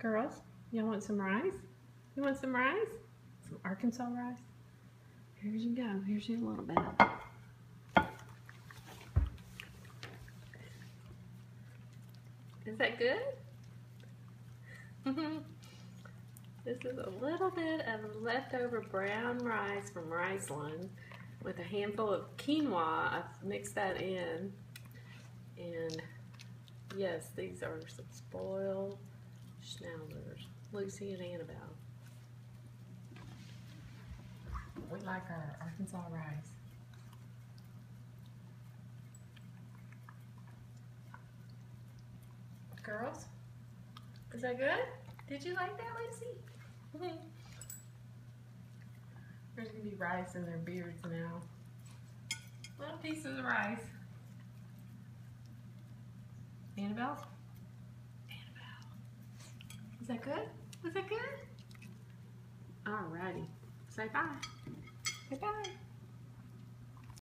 Girls, y'all want some rice? You want some rice? Some Arkansas rice? Here you go. Here's you a little bit. Is that good? This is a little bit of leftover brown rice from Riceland with a handful of quinoa. I've mixed that in. And yes, these are some spoiled schnauzers, Lucy and Annabelle. We like our Arkansas rice. Girls, is that good? Did you like that, Lucy? There's gonna be rice in their beards now. Little pieces of rice. Annabelle? Annabelle. Is that good? Was that good? Alrighty. Say bye. Say bye.